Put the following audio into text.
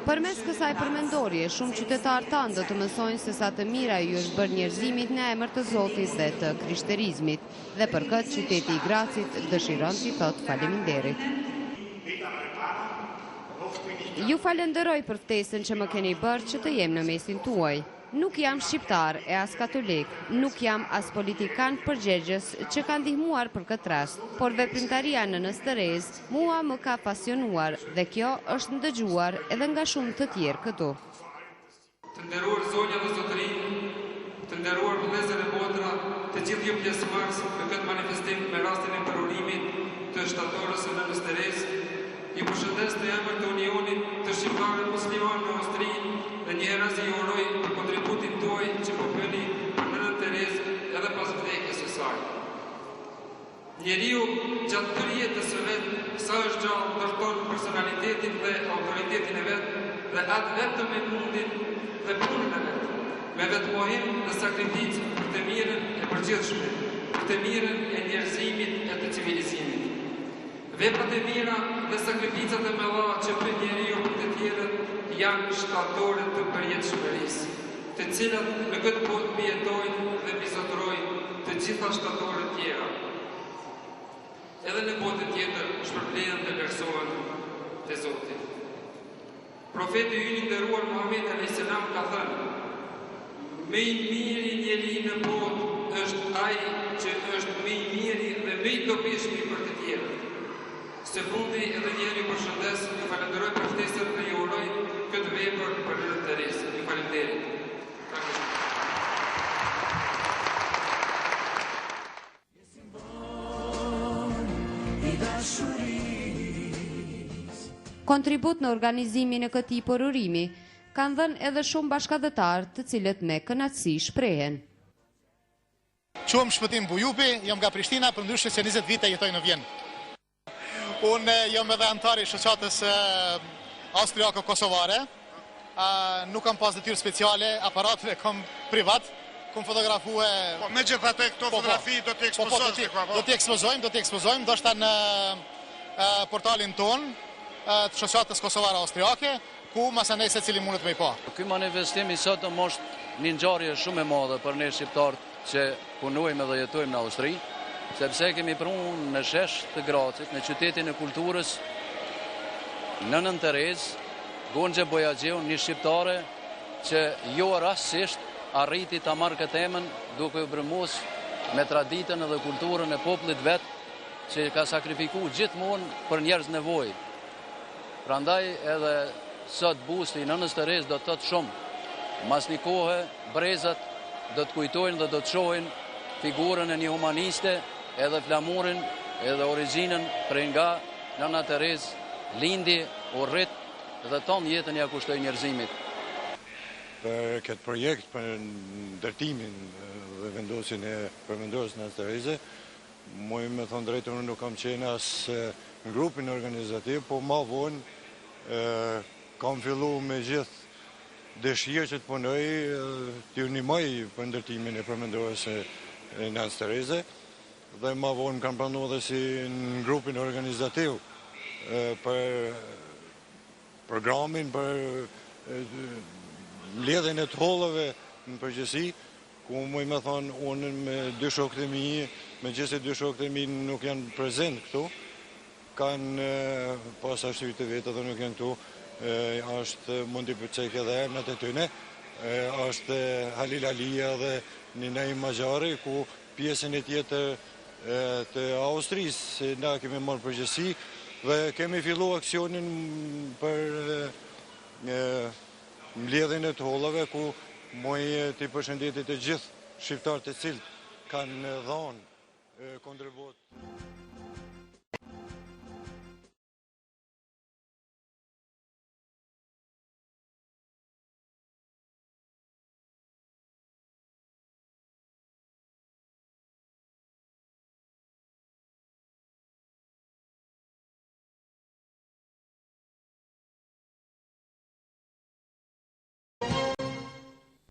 Përmes kësaj përmendorje, shumë qytetarë tanë do të mësojnë se sa të mira ju është bërë njerëzimit në emër të Zotit dhe të krishterizmit, dhe për këtë qyteti i Gracit dëshiron t'i thotë faleminderit. Ju falenderoj për ftesën që më keni bërë që të jem në mesin tuaj. Nuk jam shqiptar e as katolik, nuk jam as politikan përgjegjës që ka ndihmuar për këtë rast, por veprimtaria në Nës Terezë mua më ka pasionuar dhe kjo është ndëgjuar edhe nga shumë të tjerë këtu. Të nderuar zonja dhe zotërinj, të nderuar vëllezër e motra, të gjithë ju pjesëmarrës në këtë manifestim me rastin e përurimit të shtatorës së Nës Terezë, i përshëndes në emër të Unionit të Shqiptarëve Muslimanë në Austri dhe njëherëse ju uroj për kontributin tuaj që po bëni për Nënën Terezë edhe pas vdekjes së saj. Njeriu gjatë tërë jetës së vet, sa është gjallë, ndërton personalitetin dhe autoritetin e vet dhe atë vetëm me mundin dhe punën e vet, me vetmohim dhe sakrificë për të mirën e përgjithshme, për të mirën e njerëzimit e të civilizimit. Veprat e mira dhe sakrificat e mëdha që bën njeriu për të tjerët janë shtatore të përjetshmërisë, të cilat në këtë botë mbijetojnë dhe bizotrojnë të gjitha shtatorët tjera. Edhe në botën tjetër shpërblehen dhe vlerësohen te Zoti. Profeti ynë i nderuar Muhamedi alayhis salam ka thënë: "Më i miri njeri në botë është ai që është më i miri dhe më i dobishëm për të tjerët." Së fundi edhe njeri përshëndes, ju falenderoj për ftesën dhe ju uroj këtë vepër për Nënën Terezë. Ju falenderit. Kontribut në organizimin e këtij përurimi kanë dhënë edhe shumë bashkëdhetarë të cilët me kënaqësi shprehen. Quhem Shpëtim Bujupi, jam nga Prishtina, përndryshe se 20 vite jetoj në Vjenë. Unë jam edhe antar i shoqatës austriako-kosovare. Nuk kam pas detyrë speciale, aparatin e kam privat, kam fotografue... Po me gjithate këto fotografi do t'i ekspozojmë? Do t'i ekspozojmë, do shta në portalin ton të shoqatës kosovare austriake, ku masanej se cili mundet me i pa. Ky manifestim i sotëm është një ngjarje shumë e madhe për ne shqiptarët që punojmë dhe jetojmë në Austri, sepse kemi prunë në shesh të Gracit, në qytetin e kulturës, Nënën Terezë, Gonxhe Bojaxhiu, një shqiptare që jo rastësisht arriti ta marrë këtë temën duke u brëmos me traditën dhe kulturën e popullit vet, që ka sakrifikuar gjithmonë për njerëz nevojë. Prandaj edhe sot busti i Nënës Terezë do të thotë shumë. Mas një kohë brezat do të kujtojnë dhe do të shohin figurën e një humaniste, edhe flamurin, edhe origjinën prej nga Nëna Terezë, lindi, u rrit dhe tonë jetën ja kushtoi njerëzimit. Për këtë projekt, për ndërtimin dhe vendosin e përmendorës Nënës Terezë, muj me thonë drejtën, unë nuk kam qenë as në grupin organizativ, po ma vonë kam fillu me gjithë dëshirë që të punoj, të unimoj për ndërtimin e përmendorës Nënës Terezë, dhe ma vonë kam pranu dhe si në grupin organizativ për programin, për mbledhjen e të hollëve në përgjithësi, ku muj me thonë unë me dy shokët e mi, me gjithë dy shokët e mi nuk janë prezent këtu, kanë pas arsye të vetë dhe nuk janë këtu, është mundi përcek edhe emnat e tyne, është Halil Alia dhe Ninaj Majari, ku pjesën e tjetër të Austrisë na kemi marrë përgjegjësi dhe kemi fillu aksionin për mbledhjen e të hollave, ku muj të përshëndetit të gjithë shqiptarët e cilët kanë dhënë kontribut.